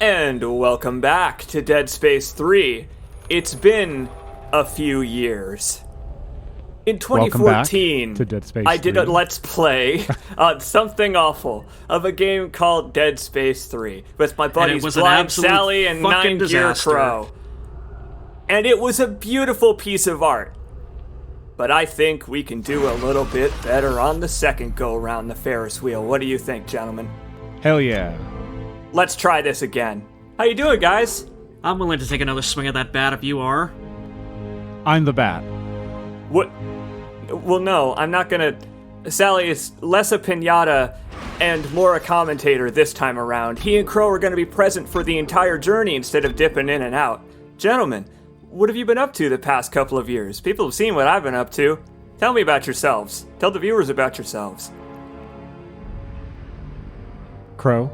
And welcome back to Dead Space 3. It's been a few years. In 2014, to Dead Space I did 3. a Let's Play on Something Awful of a game called Dead Space 3 with my buddies Blind Sally and 9 Gear Crow. And it was a beautiful piece of art. But I think we can do a little bit better on the second go-around the Ferris wheel. What do you think, gentlemen? Hell yeah. Let's try this again. How you doing, guys? I'm willing to take another swing at that bat if you are. I'm the bat. What? Well, no, I'm not gonna... Sally is less a pinata and more a commentator this time around. He and Crow are gonna be present for the entire journey instead of dipping in and out. Gentlemen, what have you been up to the past couple of years? People have seen what I've been up to. Tell me about yourselves. Tell the viewers about yourselves. Crow.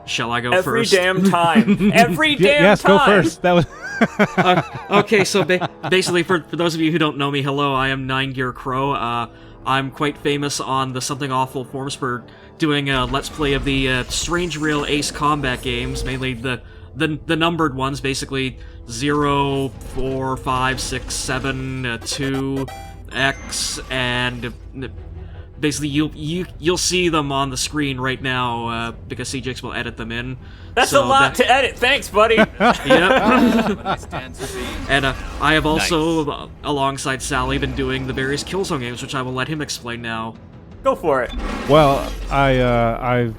Shall I go Every first? damn time. Every damn yes, time. Yes, go first. That was... Okay, so basically, for those of you who don't know me, hello, I am 9 Gear Crow. I'm quite famous on the Something Awful forums for doing a Let's Play of the Strange Real Ace Combat games, mainly the numbered ones, basically 0, 4, 5, 6, 7, 2, X, and... Basically, you'll see them on the screen right now because CJX will edit them in. That's a lot to edit. Thanks, buddy. Yep. And I have also, alongside Sally, been doing the various Killzone games, which I will let him explain now. Go for it. Well, I've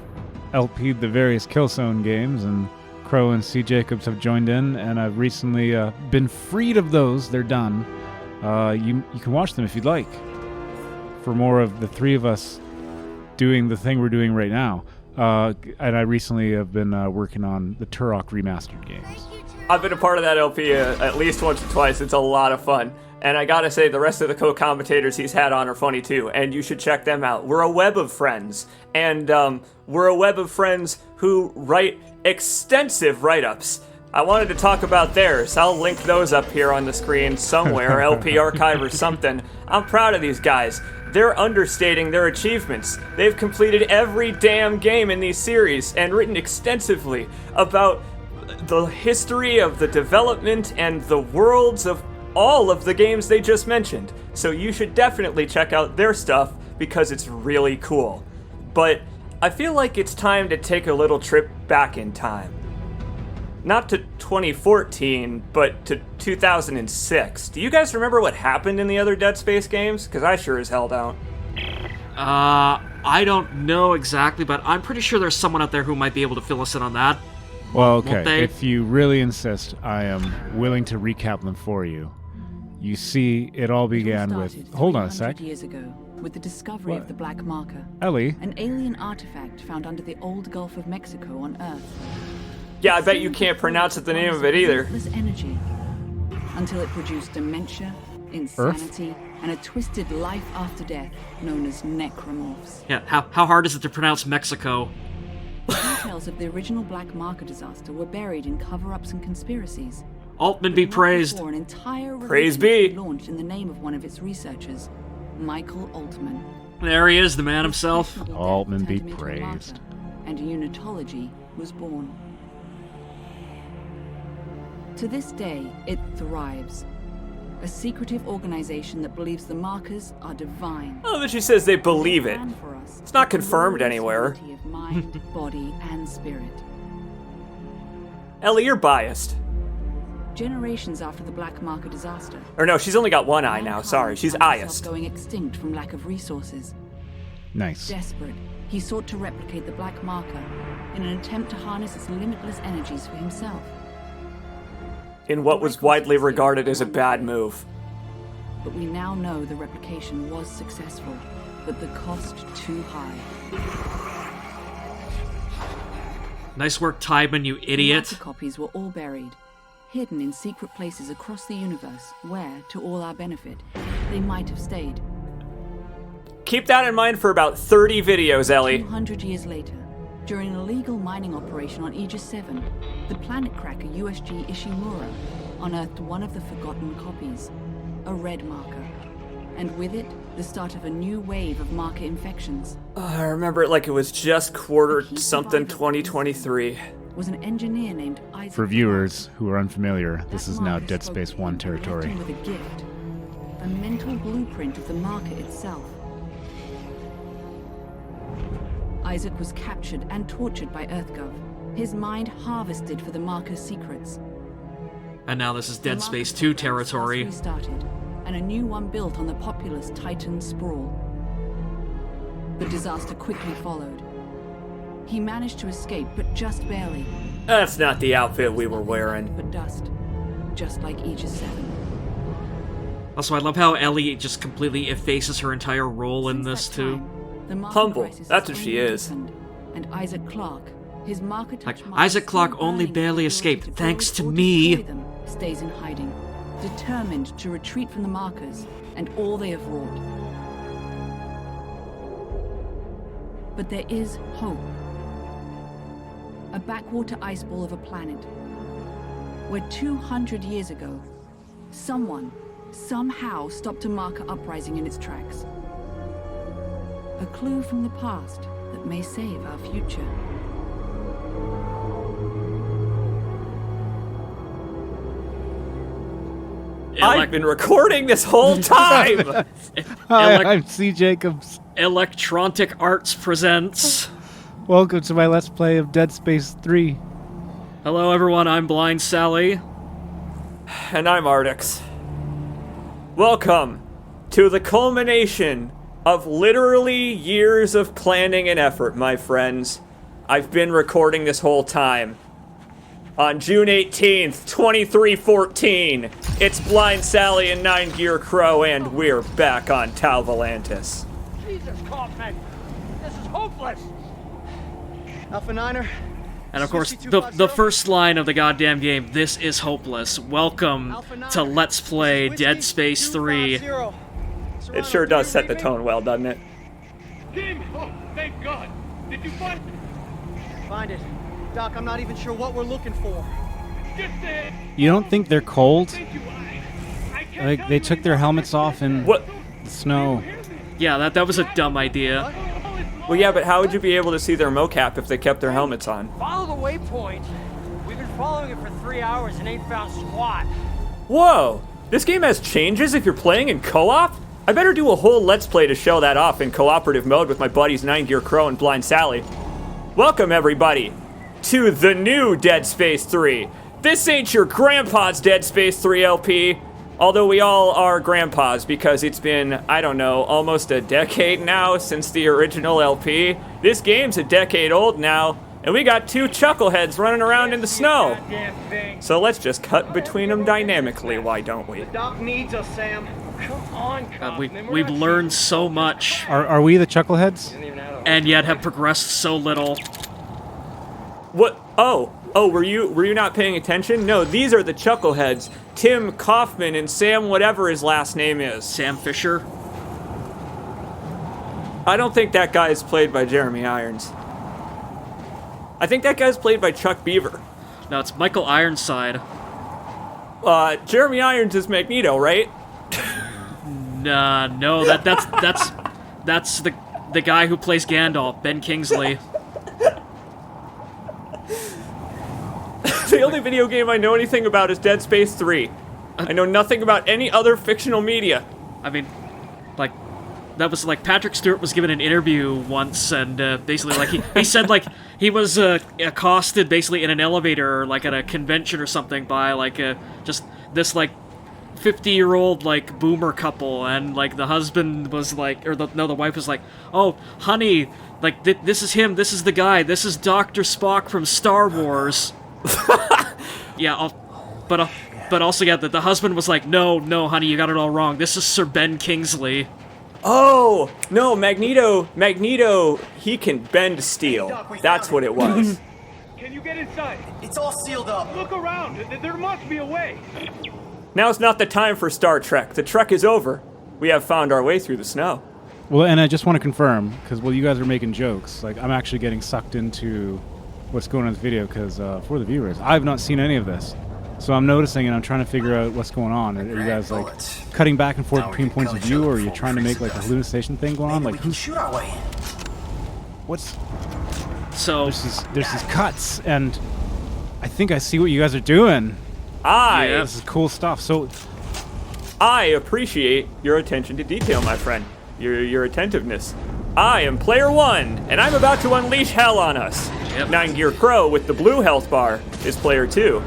LP'd the various Killzone games, and Crow and C. Jacobs have joined in, and I've recently been freed of those. They're done. You can watch them if you'd like. For more of the three of us doing the thing we're doing right now. And I recently have been working on the Turok remastered games. I've been a part of that LP at least once or twice. It's a lot of fun. And I gotta say, the rest of the co-commentators he's had on are funny too, and you should check them out. We're a web of friends, and we're a web of friends who write extensive write-ups. I wanted to talk about theirs. I'll link those up here on the screen somewhere, LP Archive or something. I'm proud of these guys. They're understating their achievements. They've completed every damn game in these series and written extensively about the history of the development and the worlds of all of the games they just mentioned. So you should definitely check out their stuff because it's really cool. But I feel like it's time to take a little trip back in time. Not to 2014, but to 2006. Do you guys remember what happened in the other Dead Space games? Because I sure as hell don't. I don't know exactly, but I'm pretty sure there's someone out there who might be able to fill us in on that. Well, okay, if you really insist, I am willing to recap them for you. You see, it all began with... Hold on a sec. Years ago, with the discovery of the Black Marker. Ellie? An alien artifact found under the old Gulf of Mexico on Earth. Yeah, I bet you can't pronounce the name of it either. Energy, until it produced dementia, insanity, and a twisted life after death known as necromorphs. Yeah, how hard is it to pronounce Mexico? The details of the original Black Marker disaster were buried in cover-ups and conspiracies. Altman be praised. An entire Praise be. Launched in the name of one of its researchers, Michael Altman. There he is, the man himself. Altman be praised. And unitology was born. To this day, it thrives. A secretive organization that believes the markers are divine. Oh, but she says they believe it. It's not confirmed anywhere. Of mind, body, and spirit. Ellie, you're biased. Generations after the Black Marker disaster. Or no, she's only got one eye now. Sorry, she's biased. Going extinct from lack of resources. Nice. Desperate, he sought to replicate the Black Marker in an attempt to harness its limitless energies for himself. In what was widely regarded as a bad move. But we now know the replication was successful, but the cost too high. Nice work, Tiedemann, you idiot. The copies were all buried, hidden in secret places across the universe where, to all our benefit, they might have stayed. Keep that in mind for about 30 videos, Ellie. 200 years later, during an illegal mining operation on Aegis 7, the planet cracker USG Ishimura unearthed one of the forgotten copies, a red marker, and with it, the start of a new wave of marker infections. I remember it like it was just quarter The key something survivor of 2023. Was an engineer named Isaac. For viewers who are unfamiliar, this That is now marker Dead spoke Space to him 1 and left territory. him with a gift, a mental blueprint of the marker itself. Isaac was captured and tortured by EarthGov, his mind harvested for the marker's secrets. And now this is The Dead marker Space 2 program was territory. thus restarted, and a new one built on the populous Titan sprawl. The disaster quickly followed. He managed to escape, but just barely. That's not the outfit we were wearing. But dust, just like Aegis 7. Also, I love how Ellie just completely effaces her entire role in Since this that too. time, the marker Humble, crisis that's has what she only is. deepened, and Isaac Clarke, his marker touch Like, marker Isaac still Clarke only burning barely with the ability escaped, to thanks build to or me. destroy them, stays in hiding, determined to retreat from the markers and all they have wrought. But there is hope. A backwater ice ball of a planet where 200 years ago, someone, somehow stopped a marker uprising in its tracks. A clue from the past that may save our future. I've been recording this whole time! Hi, I'm C. Jacobs. Electronic Arts presents. Welcome to my Let's Play of Dead Space 3. Hello, everyone. I'm Blind Sally. And I'm Ardix. Welcome to the culmination of literally years of planning and effort, my friends. I've been recording this whole time. On June 18th, 2314, it's Blind Sally and 9 Gear Crow, and we're back on Tau Volantis. Jesus, Kaufman! This is hopeless! Alpha Niner. And of course, the first line of the goddamn game, this is hopeless. Welcome to Let's Play Dead Space 3. It sure does set the tone well, doesn't it? Tim! Oh, thank God! Did you find Find it. Doc, I'm not even sure what we're looking for. just the... You don't think they're cold? Thank you, I can't Like, tell they you took any their more helmets off in What? the snow. Yeah, that was a dumb idea. Well, yeah, but how would you be able to see their mocap if they kept their helmets on? Follow the waypoint. We've been following it for 3 hours and ain't found squat. Whoa! This game has changes if you're playing in co-op? I better do a whole Let's Play to show that off in cooperative mode with my buddies 9 Gear Crow and Blind Sally. Welcome, everybody, to the new Dead Space 3. This ain't your grandpa's Dead Space 3 LP, although we all are grandpas because it's been, I don't know, almost a decade now since the original LP. This game's a decade old now, and we got 2 chuckleheads running around in the snow. Goddamn thing. So let's just cut between them dynamically, why don't we? Doc needs us, Sam. Come on, Kaufman. We've learned so much, Are we the Chuckleheads? and yet have progressed so little. What? Oh, were you not paying attention? No, these are the chuckleheads. Tim Kaufman and Sam whatever his last name is. Sam Fisher. I don't think that guy is played by Jeremy Irons. I think that guy's played by Chuck Beaver. No, it's Michael Ironside. Jeremy Irons is Magneto, right? Nah, no, that's the guy who plays Gandalf, Ben Kingsley. The only video game I know anything about is Dead Space 3. I know nothing about any other fictional media. I mean, like, that was like Patrick Stewart was given an interview once, and basically, like, he said, like, he was accosted basically in an elevator, or like at a convention or something, by like just this like 50-year-old like boomer couple, and like the husband was like, the wife was like, "Oh, honey, like this is him, this is the guy, this is Dr. Spock from Star Wars." Yeah, but also, yeah, the husband was like, no, honey, you got it all wrong. This is Sir Ben Kingsley. Oh, no, Magneto, he can bend steel. That's what it was. Can you get inside? It's all sealed up. Look around. There must be a way. Now's not the time for Star Trek. The trek is over. We have found our way through the snow. Well, and I just want to confirm, because while you guys are making jokes, like, I'm actually getting sucked into what's going on in this video, because for the viewers, I've not seen any of this. So I'm noticing and I'm trying to figure out what's going on. Are you guys like cutting back and forth between points of view, or are you trying to make like a hallucination thing going on? Like who's shoot our way in. what's So there's these cuts, and I think I see what you guys are doing. This is cool stuff. So I appreciate your attention to detail, my friend. Your attentiveness. I am Player 1, and I'm about to unleash hell on us. Yep. 9 Gear Crow with the blue health bar is Player 2.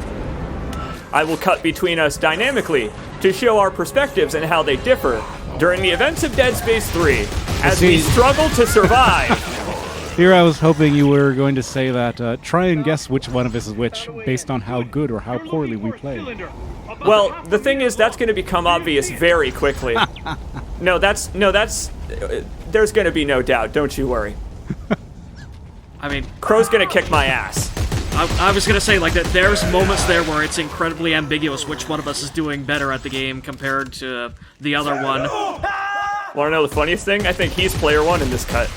I will cut between us dynamically to show our perspectives and how they differ during the events of Dead Space 3 as we struggle to survive. here I was hoping you were going to say that try and guess which one of us is which based on how good or how poorly we played. Well, the thing is, that's going to become obvious very quickly. There's going to be no doubt, don't you worry. I mean, Crow's going to kick my ass. I was gonna say, like, that there's moments there where it's incredibly ambiguous which one of us is doing better at the game compared to the other one. Want to know the funniest thing? I think he's Player 1 in this cut.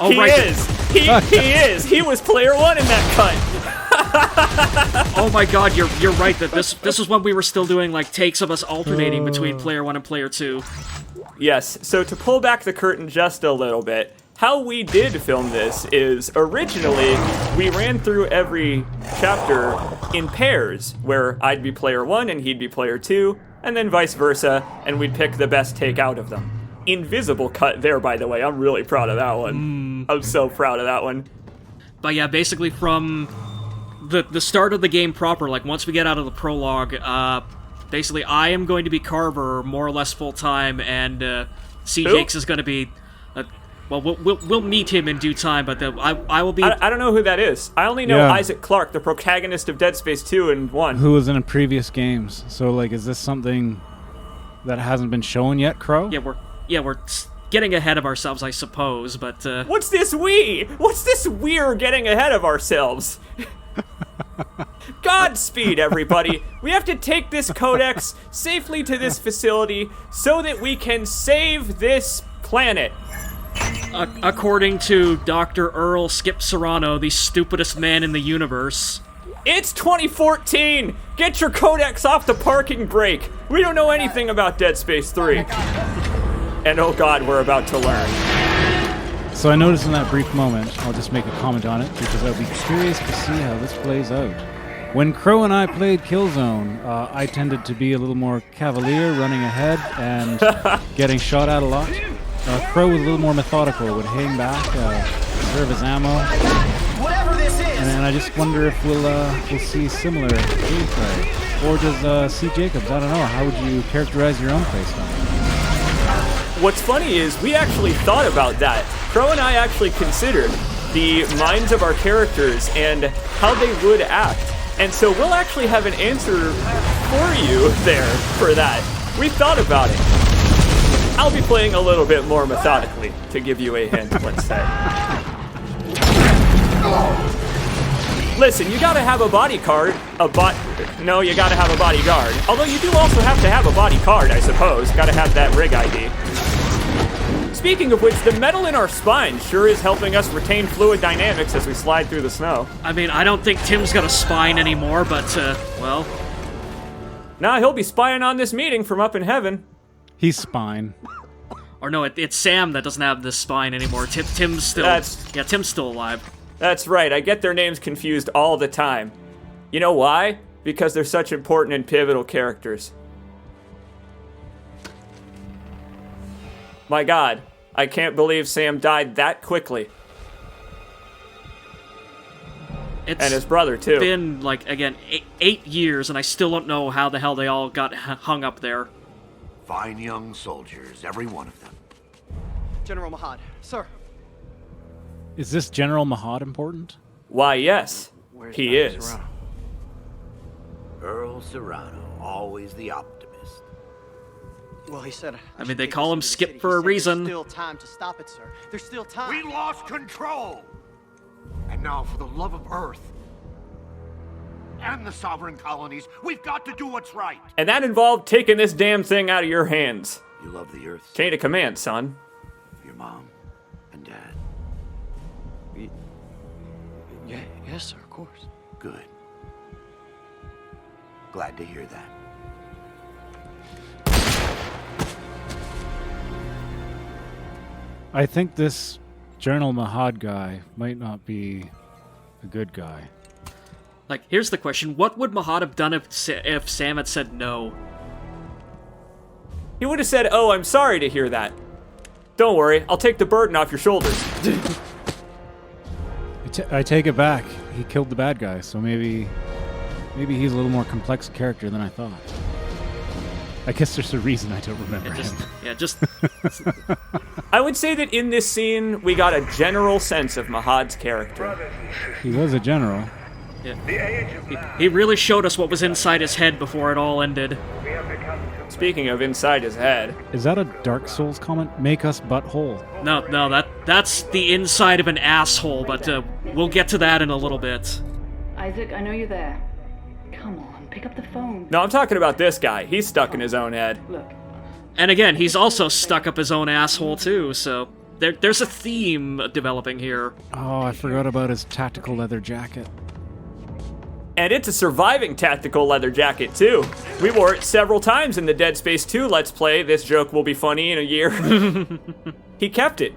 Oh, He right. is! He is! He was Player 1 in that cut! Oh my god, you're right, that this was when we were still doing, like, takes of us alternating between Player 1 and Player 2. Yes, so to pull back the curtain just a little bit, how we did film this is, originally, we ran through every chapter in pairs, where I'd be Player 1 and he'd be Player 2, and then vice versa, and we'd pick the best take out of them. Invisible cut there, by the way. I'm really proud of that one. I'm so proud of that one. But yeah, basically from the start of the game proper, like, once we get out of the prologue, basically I am going to be Carver more or less full-time, and C. Who? Jakes is going to be... Well, we'll meet him in due time, but I will be... I don't know who that is. I only know Yeah. Isaac Clarke, the protagonist of Dead Space 2 and 1. Who was in previous games? So like, is this something that hasn't been shown yet, Crow? Yeah, we're getting ahead of ourselves, I suppose, but... What's this we? What's this we're getting ahead of ourselves? Godspeed, everybody. We have to take this codex safely to this facility so that we can save this planet. According to Dr. Earl Skip Serrano, the stupidest man in the universe. It's 2014! Get your codex off the parking brake! We don't know anything about Dead Space 3. And oh god, we're about to learn. So I noticed in that brief moment, I'll just make a comment on it, because I'll be curious to see how this plays out. When Crow and I played Killzone, I tended to be a little more cavalier, running ahead and getting shot at a lot. Crow was a little more methodical, would hang back, reserve his ammo. Whatever this is! And I just wonder if we'll see similar gameplay. Or does C. Jacobs, I don't know, how would you characterize your own playstyle? What's funny is we actually thought about that. Crow and I actually considered the minds of our characters and how they would act. And so we'll actually have an answer for you there for that. We thought about it. I'll be playing a little bit more methodically, to give you a hint, let's say. Listen, you gotta have a body card, no, you gotta have a bodyguard. Although you do also have to have a body card, I suppose. Gotta have that rig ID. Speaking of which, the metal in our spine sure is helping us retain fluid dynamics as we slide through the snow. I mean, I don't think Tim's got a spine anymore, but, well... Nah, he'll be spying on this meeting from up in heaven. He's spine. Or no, it's Sam that doesn't have this spine anymore. Tim's still... Tim's still alive. That's right, I get their names confused all the time. You know why? Because they're such important and pivotal characters. My god, I can't believe Sam died that quickly. It's And his brother, too. been, like, again, 8 years, and I still don't know how the hell they all got hung up there. Fine young soldiers, every one of them. General Mahad, sir. Is this General Mahad important? Why, yes, Where's he Dr. is. Serrano? Earl Serrano, always the optimist. Well, he said. I mean, they should call take him this to the Skip city. for He a said reason. There's still time to stop it, sir. There's still time. We lost control! And now, for the love of Earth and the sovereign colonies, we've got to do what's right. And that involved taking this damn thing out of your hands. You love the Earth, Chain of command, son. your mom and dad. Yes, sir. Of course. Good. glad to hear that. I think this Journal Mahad guy might not be a good guy. Like, here's the question. What would Mahad have done if Sam had said no? He would have said, "Oh, I'm sorry to hear that. Don't worry, I'll take the burden off your shoulders." I take it back. He killed the bad guy, so maybe he's a little more complex character than I thought. I guess there's a reason I don't remember him. I would say that in this scene, we got a general sense of Mahad's character. He was a general. Yeah. He really showed us what was inside his head before it all ended. Speaking of inside his head. Is that a Dark Souls comment? Make us butthole. No, that's the inside of an asshole, but we'll get to that in a little bit. Isaac, I know you're there. Come on, pick up the phone. No, I'm talking about this guy. He's stuck in his own head. Look. And again, he's also stuck up his own asshole too, so there's a theme developing here. Oh, I forgot about his tactical leather jacket. And it's a surviving tactical leather jacket, too. We wore it several times in the Dead Space 2 Let's Play. This joke will be funny in a year. He kept it.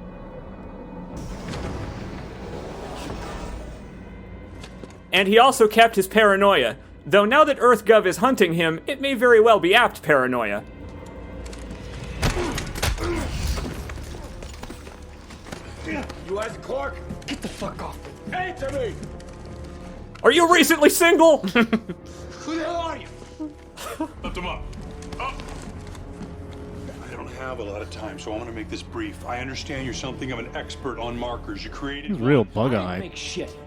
And he also kept his paranoia. Though now that EarthGov is hunting him, it may very well be apt paranoia. You Isaac Clarke? Get the fuck off. Answer me! Are you recently single? Who the hell are you? Lift him up. Up. I don't have a lot of time, so I'm going to make this brief. I understand you're something of an expert on markers. You created... He's real bug-eyed. Make shit.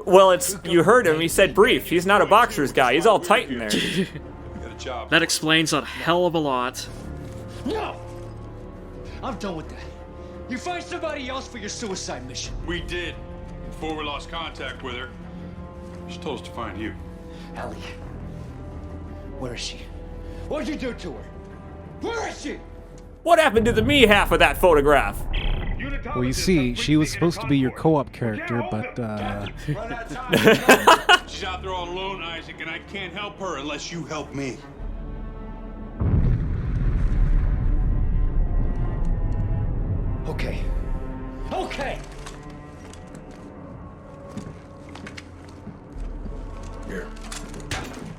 Well, you heard him. He said brief. He's not a boxer's guy. He's all tight in there. Got a job. That explains a hell of a lot. No! I'm done with that. You find somebody else for your suicide mission. We did. Before we lost contact with her. She told us to find you. Ellie. Where is she? What'd you do to her? Where is she? What happened to the me half of that photograph? Well, you see, she was supposed to be your co-op character, but, She's out there all alone, Isaac, and I can't help her unless you help me. Okay. Okay! Here.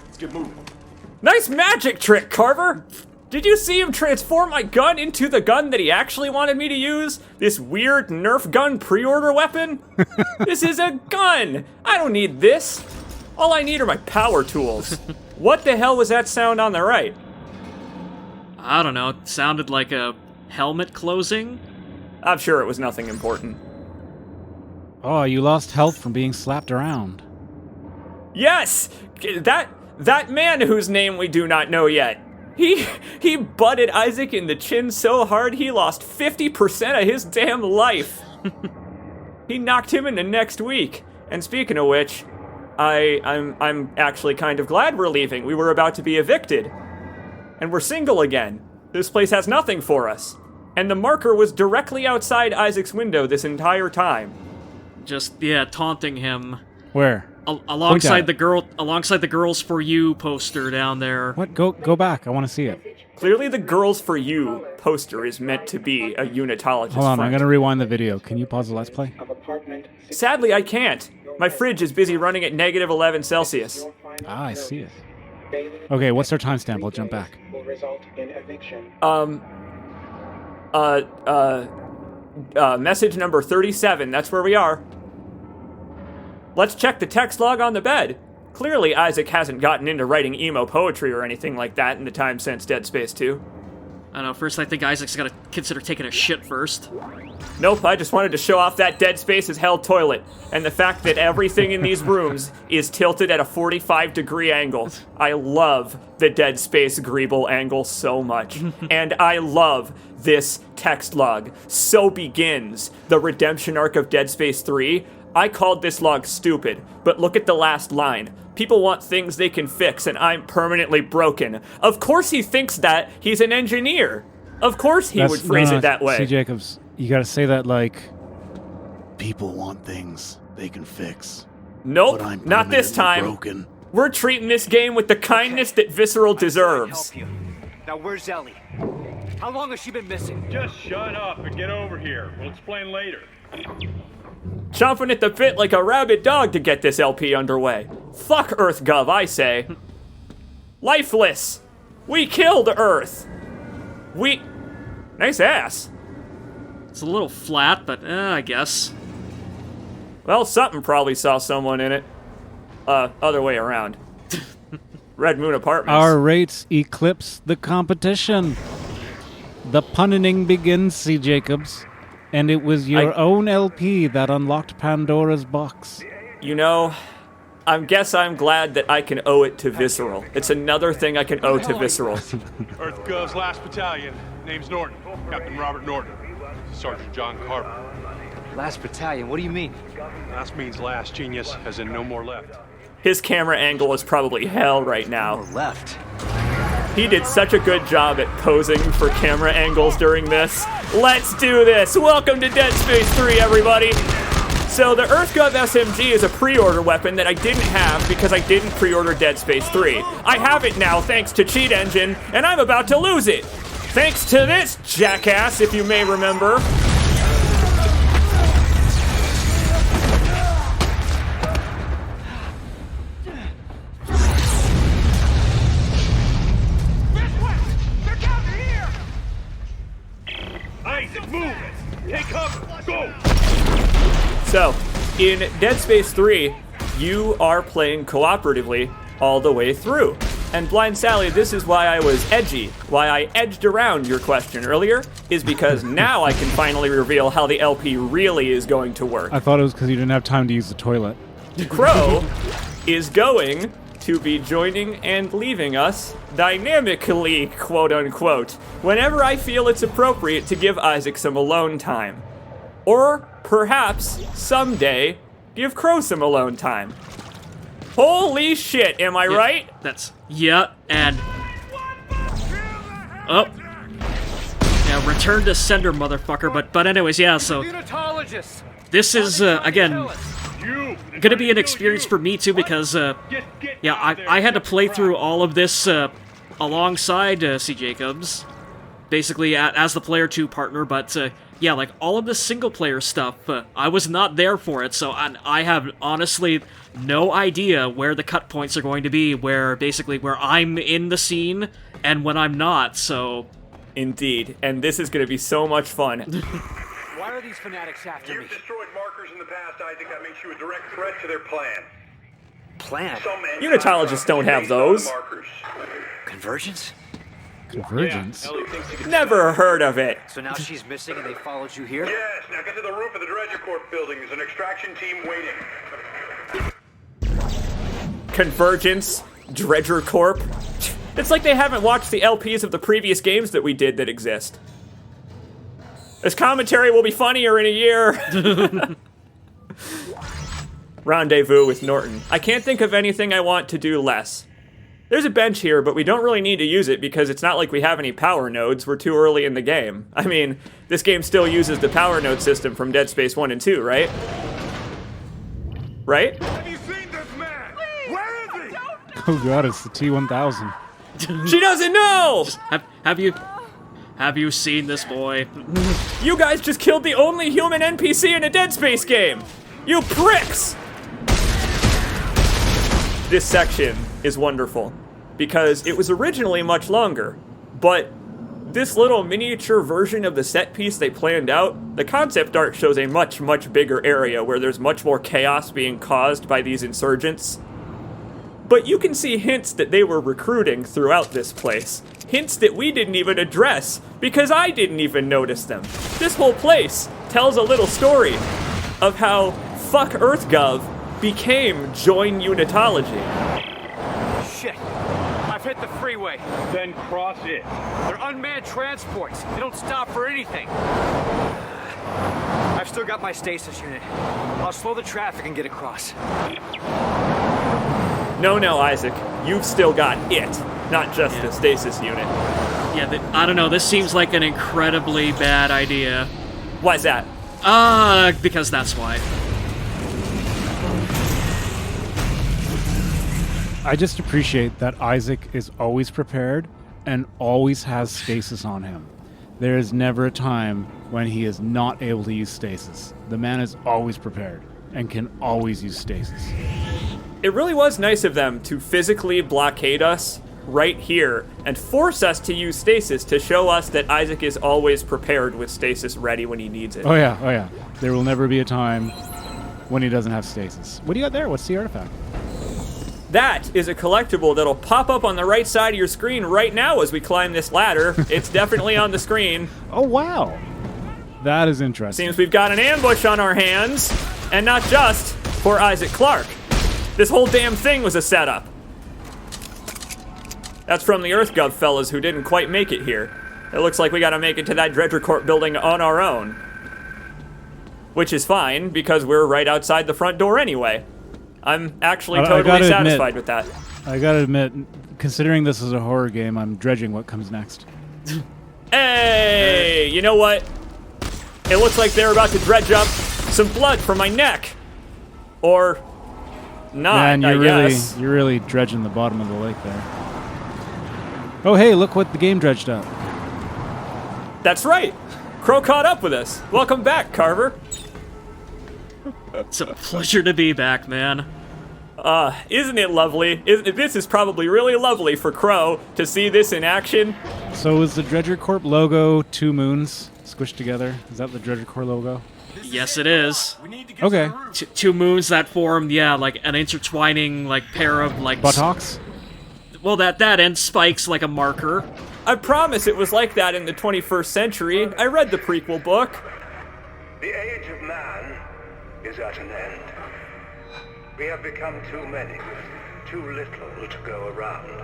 Let's get moving. Nice magic trick, Carver! Did you see him transform my gun into the gun that he actually wanted me to use? This weird Nerf gun pre-order weapon? This is a gun! I don't need this! All I need are my power tools. What the hell was that sound on the right? I don't know, it sounded like a helmet closing? I'm sure it was nothing important. oh, you lost health from being slapped around. Yes! That man whose name we do not know yet. He butted Isaac in the chin so hard he lost 50% of his damn life. He knocked him into next week. And speaking of which, I'm actually kind of glad we're leaving. We were about to be evicted. And we're single again. This place has nothing for us. And the marker was directly outside Isaac's window this entire time. Just, taunting him. Where? Alongside the Girls For You poster down there. What? Go back. I want to see it. Clearly the Girls For You poster is meant to be a unitologist Hold on, front. I'm going to rewind the video. Can you pause the Let's Play? Sadly, I can't. My fridge is busy running at negative 11 Celsius. Ah, I see it. Okay, what's our timestamp? We'll jump back. Message number 37. That's where we are. Let's check the text log on the bed. Clearly, Isaac hasn't gotten into writing emo poetry or anything like that in the time since Dead Space 2. I don't know, first I think Isaac's gotta consider taking a shit first. Nope, I just wanted to show off that Dead Space is Hell toilet, and the fact that everything in these rooms is tilted at a 45-degree angle. I love the Dead Space Greeble angle so much. And I love this text log. So begins the redemption arc of Dead Space 3. I called this log stupid, but look at the last line. People want things they can fix, and I'm permanently broken. Of course he thinks that. He's an engineer. Of course he would phrase it that way. C. Jacobs, you gotta say that like... People want things they can fix. Nope, not this time. Broken. We're treating this game with the kindness that Visceral deserves. Help you. Now where's Ellie? How long has she been missing? Just shut up and get over here. We'll explain later. Chomping at the bit like a rabid dog to get this LP underway. Fuck EarthGov, I say. Lifeless. We killed Earth. Nice ass. It's a little flat, but I guess. Well, something probably saw someone in it. Other way around. Red Moon Apartments. Our rates eclipse the competition. The punning begins, C. Jacobs. And it was your own LP that unlocked Pandora's box. You know, I guess I'm glad that I can owe it to Visceral. It's another thing I can owe to Visceral. EarthGov's last battalion. Name's Norton. Captain Robert Norton. Sergeant John Carver. Last battalion, what do you mean? Last means last, genius, as in no more left. His camera angle is probably hell right now. Left. He did such a good job at posing for camera angles during this. Let's do this! Welcome to Dead Space 3, everybody! So the EarthGov SMG is a pre-order weapon that I didn't have because I didn't pre-order Dead Space 3. I have it now thanks to Cheat Engine, and I'm about to lose it! Thanks to this jackass, if you may remember. Isaac, move! Take cover! Go! So, in Dead Space 3, you are playing cooperatively all the way through. And Blind Sally, this is why I was edgy, why I edged around your question earlier, is because now I can finally reveal how the LP really is going to work. I thought it was because you didn't have time to use the toilet. Crow is going to be joining and leaving us dynamically, quote unquote, whenever I feel it's appropriate to give Isaac some alone time. Or perhaps someday give Crow some alone time. Holy shit, am I right? And oh, yeah, return to sender, motherfucker. But anyways, yeah. So this is again gonna be an experience for me too because I had to play through all of this alongside C. Jacobs, basically as the player 2 partner. But yeah, like all of the single player stuff, I was not there for it, so I have honestly no idea where the cut points are going to be, where I'm in the scene and when I'm not, so... Indeed, and this is going to be so much fun. Why are these fanatics after me? You've destroyed markers in the past, Isaac. That makes you a direct threat to their plan. Plan? Unitologists don't have those. Convergence? Convergence? Yeah, Never heard of it. So now she's missing and they followed you here? Yes, now get to the roof of the Dredger Corp building. There's an extraction team waiting. Convergence, Dredger Corp. It's like they haven't watched the LPs of the previous games that we did that exist. This commentary will be funnier in a year. Rendezvous with Norton. I can't think of anything I want to do less. There's a bench here, but we don't really need to use it because it's not like we have any power nodes. We're too early in the game. I mean, this game still uses the power node system from Dead Space 1 and 2, right? Right? Have you seen this man? Where is he? Oh god, it's the T-1000. She doesn't know! Have you seen this boy? You guys just killed the only human NPC in a Dead Space game! You pricks! This section is wonderful because it was originally much longer, but this little miniature version of the set piece they planned out, the concept art shows a much, much bigger area where there's much more chaos being caused by these insurgents. But you can see hints that they were recruiting throughout this place. Hints that we didn't even address, because I didn't even notice them. This whole place tells a little story of how fuck EarthGov became Join Unitology. Shit! I've hit the freeway. Then cross it. They're unmanned transports. They don't stop for anything. I've still got my stasis unit. I'll slow the traffic and get across. No, Isaac. You've still got it, not just the stasis unit. Yeah, I don't know. This seems like an incredibly bad idea. Why's that? Because that's why. I just appreciate that Isaac is always prepared and always has stasis on him. There is never a time when he is not able to use stasis. The man is always prepared and can always use stasis. It really was nice of them to physically blockade us right here and force us to use stasis to show us that Isaac is always prepared with stasis ready when he needs it. Oh yeah. There will never be a time when he doesn't have stasis. What do you got there? What's the artifact? That is a collectible that'll pop up on the right side of your screen right now as we climb this ladder. It's definitely on the screen. Oh, wow. That is interesting. Seems we've got an ambush on our hands, and not just for Isaac Clarke. This whole damn thing was a setup. That's from the EarthGov fellas who didn't quite make it here. It looks like we gotta make it to that Dredger Corp building on our own. Which is fine, because we're right outside the front door anyway. I'm actually totally satisfied with that. I gotta admit, considering this is a horror game, I'm dredging what comes next. Hey, you know what? It looks like they're about to dredge up some blood from my neck. Or not, Man, I guess. you're really dredging the bottom of the lake there. Oh, hey, look what the game dredged up. That's right. Crow caught up with us. Welcome back, Carver. It's a pleasure to be back, man. Isn't it lovely? This is probably really lovely for Crow to see this in action. So is the Dredger Corp logo 2 moons squished together? Is that the Dredger Corp logo? Yes, it is. Okay. Two moons that form, yeah, like an intertwining, like, pair of, like... Buttocks? Well, that and spikes like a marker. I promise it was like that in the 21st century. I read the prequel book. The age of man is at an end. We have become too many with too little to go around.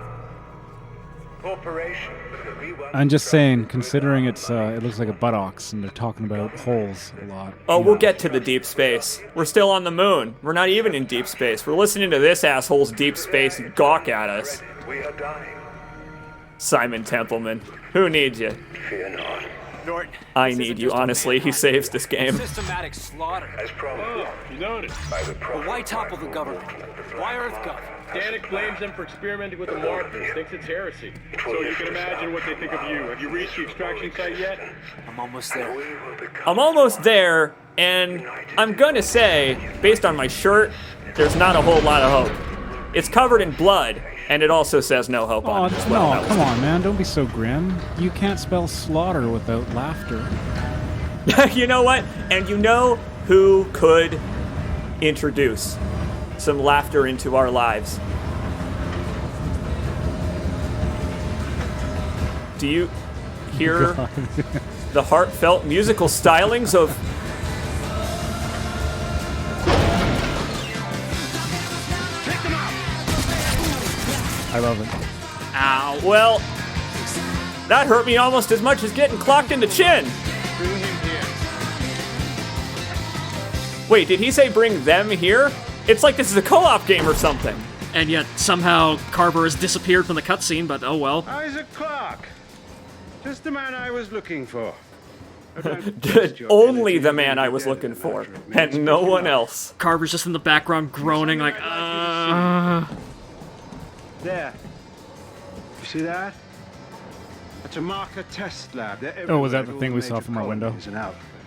Corporations that we once I'm just saying, considering trusted with it looks like a buttocks, and they're talking about holes a lot. Oh, we'll get to the deep space. We're still on the moon. We're not even in deep space. We're listening to this asshole's deep space gawk at us. we are dying. Simon Templeman. Who needs you? Fear not. Norton. I need you, honestly. He saves this game. Systematic slaughter. As promised You noticed. by the But prophet. why topple the government? Why EarthGov? Danik blames them for experimenting with the Martians, thinks it's heresy. So you can imagine what they think of you. Have you reached the extraction site yet? I'm almost there. We will become I'm almost there, and I'm gonna say, based on my shirt, there's not a whole lot of hope. It's covered in blood, and it also says no hope Oh, on it as well. no, come on, man. Don't be so grim. You can't spell slaughter without laughter. You know what? And you know who could introduce some laughter into our lives? Do you hear the heartfelt musical stylings of... I love it. Ow. Well, that hurt me almost as much as getting clocked in the chin. Bring him here. Wait, did he say bring them here? It's like this is a co-op game or something. And yet, somehow, Carver has disappeared from the cutscene, but oh well. Isaac Clarke. Just the man I was looking for. Only the man I was looking for, and no one else. Carver's just in the background groaning like, There. You see that? That's a marker test lab. Oh, was that the thing we saw from our window?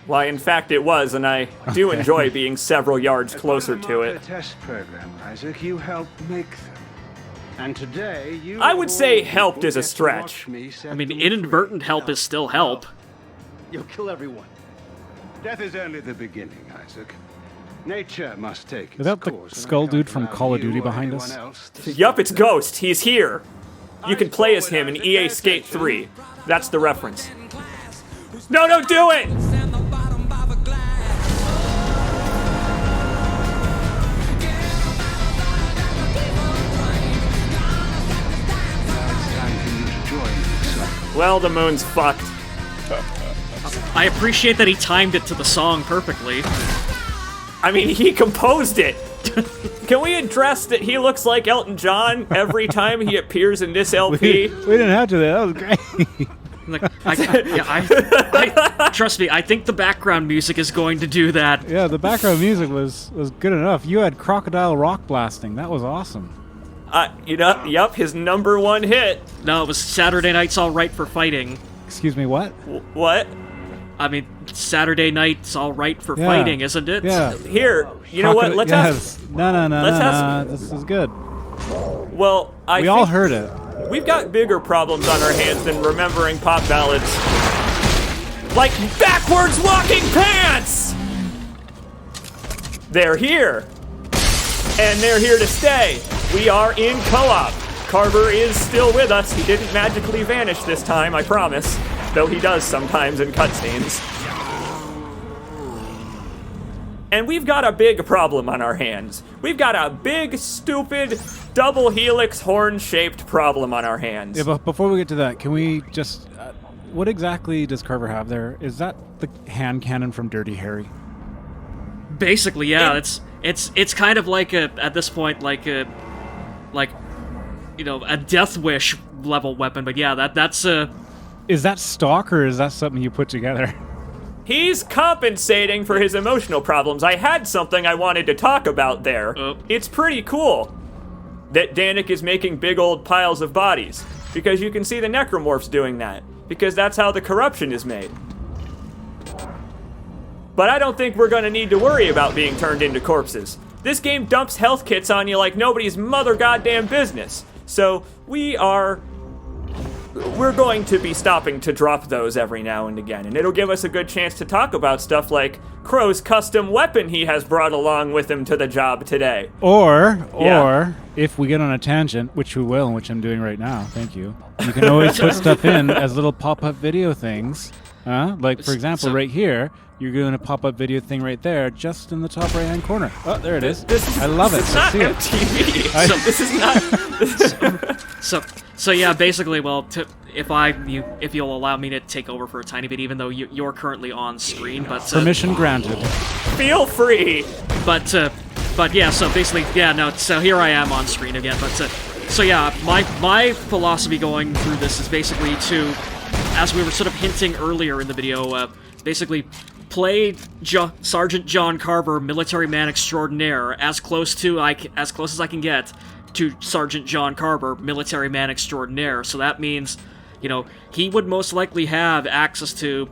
Why, in fact, it was, and I do enjoy being several yards closer to it. Test program, Isaac. You helped make them. And today, you I would say helped is a stretch. I mean, inadvertent help is still help. You'll kill everyone. Death is only the beginning, Isaac. Nature must take its Is that the course, and I skull can't dude from allow Call of you Duty or behind anyone us? else to Yup, it's Ghost. He's here. You can play as him in EA Skate 3. That's the reference. No, don't do it! Well, the moon's fucked. I appreciate that he timed it to the song perfectly. I mean, he composed it. Can we address that he looks like Elton John every time he appears in this LP? We didn't have to. That was great. Like, trust me, I think the background music is going to do that. Yeah, the background music was good enough. You had Crocodile Rock blasting. That was awesome. Yup, his number one hit. No, it was Saturday Night's All Right for Fighting. Excuse me, what? What? I mean, Saturday Night's All Right for Fighting, isn't it? Yeah. Here, you know what? Let's ask. No. This is good. Well, we all heard it. We've got bigger problems on our hands than remembering pop ballads. Like backwards walking pants! They're here. And they're here to stay. We are in co-op. Carver is still with us. He didn't magically vanish this time, I promise. Though he does sometimes in cutscenes. And we've got a big problem on our hands. We've got a big, stupid, double helix horn-shaped problem on our hands. Yeah, but before we get to that, can we just... what exactly does Carver have there? Is that the hand cannon from Dirty Harry? Basically, yeah. It's kind of like at this point like a Death Wish level weapon. But yeah, that's Is that stock or is that something you put together? He's compensating for his emotional problems. I had something I wanted to talk about there. It's pretty cool that Danik is making big old piles of bodies, because you can see the necromorphs doing that, because that's how the corruption is made. But I don't think we're gonna need to worry about being turned into corpses. This game dumps health kits on you like nobody's mother goddamn business. So we're going to be stopping to drop those every now and again, and it'll give us a good chance to talk about stuff like Crow's custom weapon he has brought along with him to the job today. Or if we get on a tangent, which we will, and which I'm doing right now, thank you, you can always put stuff in as little pop-up video things. Like, for example, right here, you're doing a pop-up video thing right there, just in the top right-hand corner. Oh, there it is. I love it. It's not MTV. This is not... So yeah, basically, well, if you'll allow me to take over for a tiny bit, even though you're currently on screen, but permission granted. Feel free. But yeah, so basically, yeah, no. So here I am on screen again. But so yeah, my philosophy going through this is basically to, as we were sort of hinting earlier in the video, basically play Sergeant John Carver, military man extraordinaire, as close as I can get to Sergeant John Carver, military man extraordinaire. So that means, he would most likely have access to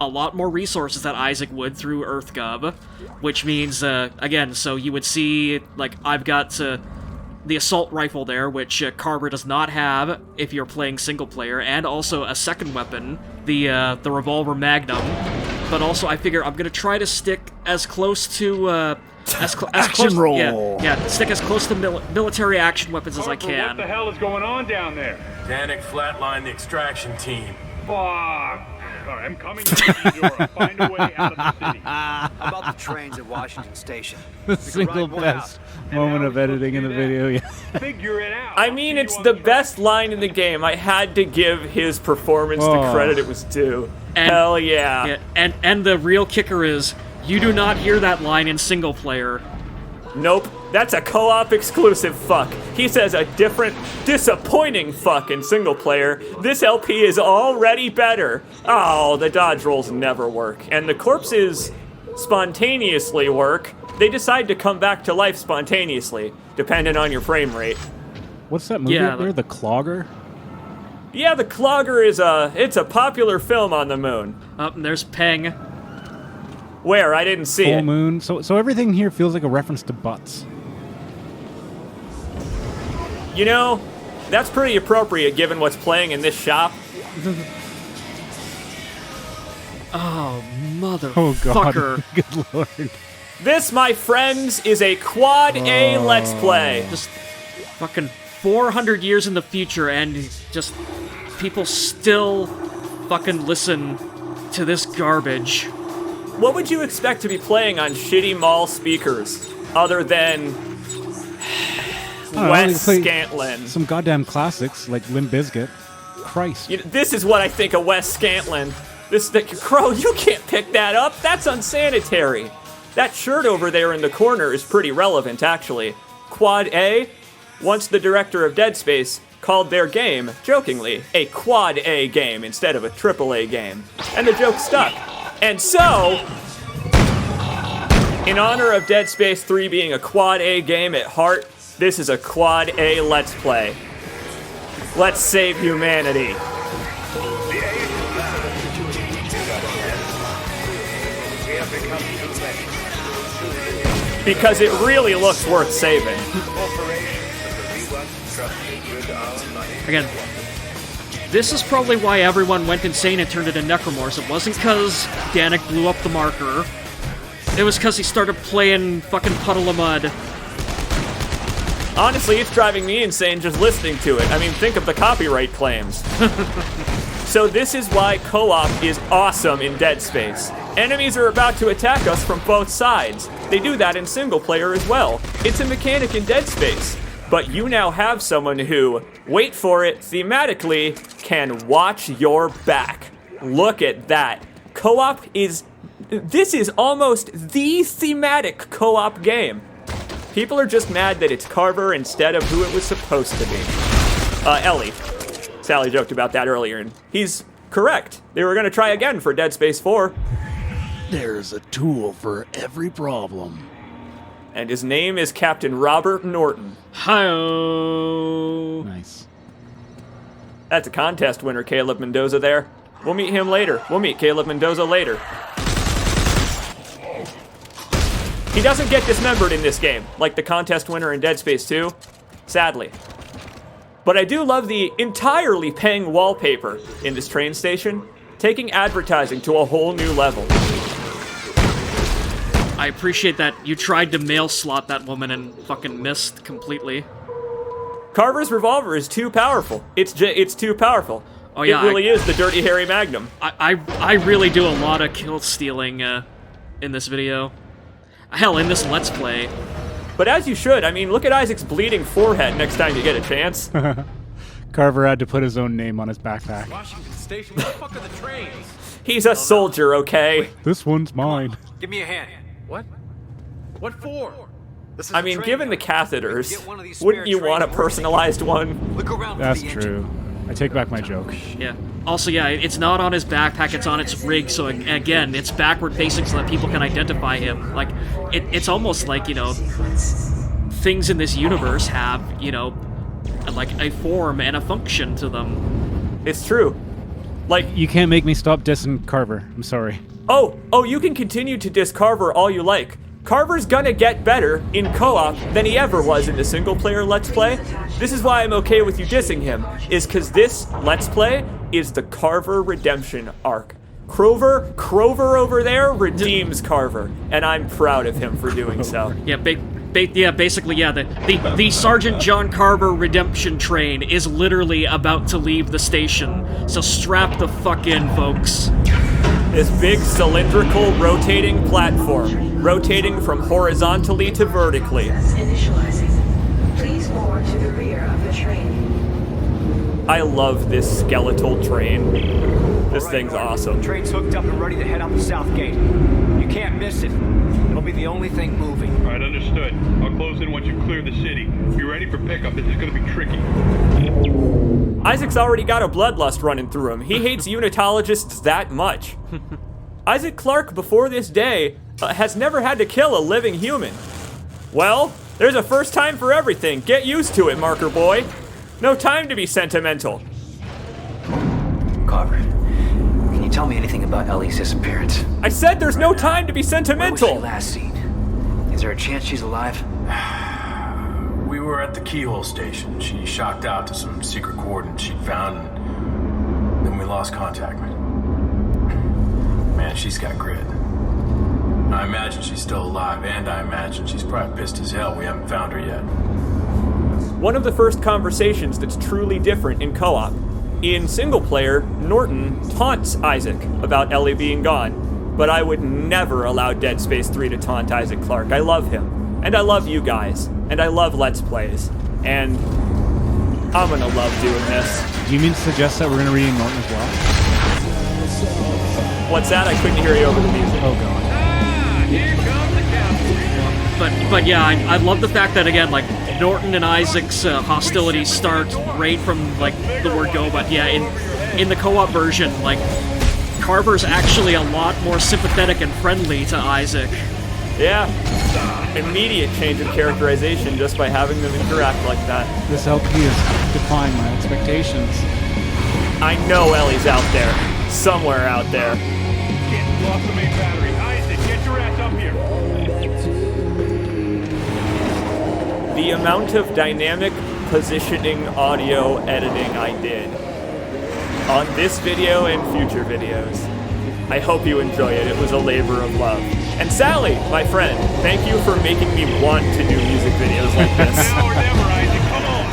a lot more resources that Isaac would through EarthGov, which means, again, so you would see, like, I've got the assault rifle there, which Carver does not have if you're playing single player, and also a second weapon, the revolver Magnum. But also, I figure I'm gonna try to stick as close to action roll. Yeah, stick as close to military action weapons as I can. What the hell is going on down there? Danik flatlined the extraction team. Fuck. All right, I'm coming to Eudora. Find a way out of the city. How about the trains at Washington Station? The single best moment of editing in the video. Yeah. Figure it out. I mean, it's the best line in the game. I had to give his performance the credit it was due. Hell yeah. And the real kicker is, you do not hear that line in single player. Nope. That's a co-op exclusive fuck. He says a different, disappointing fuck in single player. This LP is already better. Oh, the dodge rolls never work. And the corpses spontaneously work. They decide to come back to life spontaneously, depending on your frame rate. What's that movie up there? The Clogger? Yeah, The Clogger is it's a popular film on the moon. And there's Peng. Where? I didn't see it. Full moon. So everything here feels like a reference to butts. That's pretty appropriate given what's playing in this shop. Oh, motherfucker. Oh, God. Good lord. This, my friends, is a Quad A Let's Play. Just fucking 400 years in the future, and just people still fucking listen to this garbage. What would you expect to be playing on shitty mall speakers, other than Wes Scantlin? Some goddamn classics, like Limp Bizkit. Christ. This is what I think of Wes Scantlin. Crow, you can't pick that up. That's unsanitary. That shirt over there in the corner is pretty relevant, actually. Quad A, once the director of Dead Space called their game, jokingly, a Quad A game instead of a Triple A game. And the joke stuck. And so, in honor of Dead Space 3 being a Quad A game at heart, This is a Quad A Let's Play. Let's save humanity. The age of man is at an end. We have become too many. Because it really looks worth saving. Corporations that we once trusted with our money. Again, this is probably why everyone went insane and turned into necromorphs. It wasn't because Danik blew up the marker. It was because he started playing fucking Puddle of Mud. Honestly, it's driving me insane just listening to it. I mean, think of the copyright claims. So this is why co-op is awesome in Dead Space. Enemies are about to attack us from both sides. They do that in single player as well. It's a mechanic in Dead Space. But you now have someone who, wait for it, thematically, can watch your back. Look at that. Co-op is... This is almost the thematic co-op game. People are just mad that it's Carver instead of who it was supposed to be. Ellie. Sally joked about that earlier, and he's correct. They were going to try again for Dead Space 4. There's a tool for every problem. And his name is Captain Robert Norton. Hi-oh. Nice. That's a contest winner, Caleb Mendoza there. We'll meet him later. We'll meet Caleb Mendoza later. He doesn't get dismembered in this game, like the contest winner in Dead Space 2, sadly. But I do love the entirely Peng wallpaper in this train station, taking advertising to a whole new level. I appreciate that you tried to mail slot that woman and fucking missed completely. Carver's revolver is too powerful. It's too powerful. Oh yeah, it really is the Dirty Harry Magnum. I really do a lot of kill stealing in this video. Hell, in this Let's Play. But as you should. I mean, look at Isaac's bleeding forehead next time you get a chance. Carver had to put his own name on his backpack. Washington Station, where the fuck are the trains? He's a soldier, okay? This one's mine. Give me a hand. What? What for? I mean, given the catheters, wouldn't you want a personalized one? Look around. That's true. I take back my joke. Yeah. Also, yeah, it's not on his backpack, it's on its rig, so again, it's backward facing so that people can identify him. Like, it's almost like, you know, things in this universe have, you know, like a form and a function to them. It's true. Like, you can't make me stop dissing Carver. I'm sorry. Oh, you can continue to diss Carver all you like. Carver's gonna get better in co-op than he ever was in the single-player Let's Play. This is why I'm okay with you dissing him, is because this Let's Play is the Carver redemption arc. Crover over there redeems Carver, and I'm proud of him for doing so. Yeah, basically, yeah, the Sergeant John Carver redemption train is literally about to leave the station, so strap the fuck in, folks. This big cylindrical rotating platform, rotating from horizontally to vertically. Initializing. Please board to the rear of the train. I love this skeletal train. This thing's awesome. Train's hooked up and ready to head out the south gate. You can't miss it. It'll be the only thing moving. All right, understood. I'll close in once you clear the city. Be ready for pickup. This is going to be tricky. Isaac's already got a bloodlust running through him. He hates unitologists that much. Isaac Clarke, before this day, has never had to kill a living human. Well, there's a first time for everything. Get used to it, Marker Boy. No time to be sentimental. Carver, can you tell me anything about Ellie's disappearance? I said there's no time to be sentimental. Where was she last seen? Is there a chance she's alive? We were at the Keyhole Station. She shocked out to some secret coordinates she'd found, and then we lost contact. Man, she's got grit. I imagine she's still alive, and I imagine she's probably pissed as hell we haven't found her yet. One of the first conversations that's truly different in co-op. In single player, Norton taunts Isaac about Ellie being gone, but I would never allow Dead Space 3 to taunt Isaac Clarke. I love him, and I love you guys, and I love Let's Plays, and I'm gonna love doing this. Do you mean to suggest that we're gonna read Norton as well? What's that? I couldn't hear you over the music. Oh god. Here comes the cavalry. But yeah, I love the fact that, again, like, Norton and Isaac's hostilities start right from, like, the word go, but yeah, in the co-op version, like, Carver's actually a lot more sympathetic and friendly to Isaac. Yeah. Immediate change of characterization just by having them interact like that. This LP is defying my expectations. I know Ellie's out there. Somewhere out there. Shit, lost the main battery. Isaac, get your ass up here. The amount of dynamic positioning audio editing I did on this video and future videos. I hope you enjoy it. It was a labor of love. And Sally, my friend, thank you for making me want to do music videos like this. Now or never, Isaac, come on.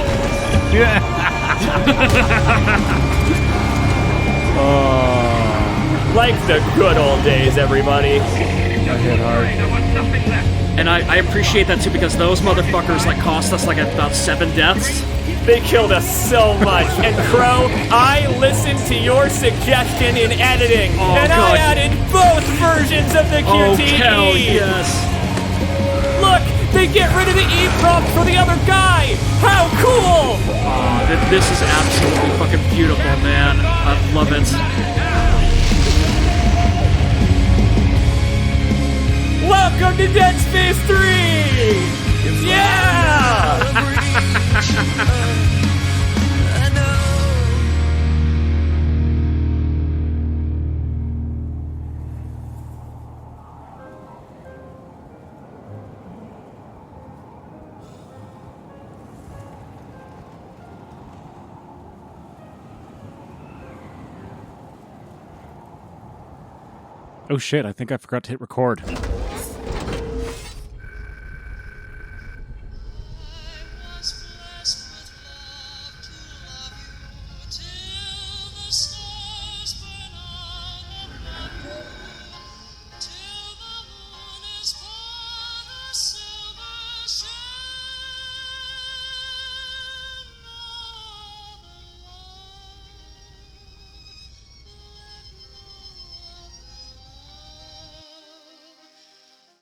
Like the good old days, everybody. I hit hard. And I appreciate that too, because those motherfuckers like cost us like about 7 deaths. They killed us so much. And Crow, I listened to your suggestion in editing, and God. I added both versions of the QTE. Oh, hell yes. Look, they get rid of the E prompt for the other guy. How cool! This is absolutely fucking beautiful, man. I love it. Welcome to Dead Space 3! Yeah! Oh shit, I think I forgot to hit record.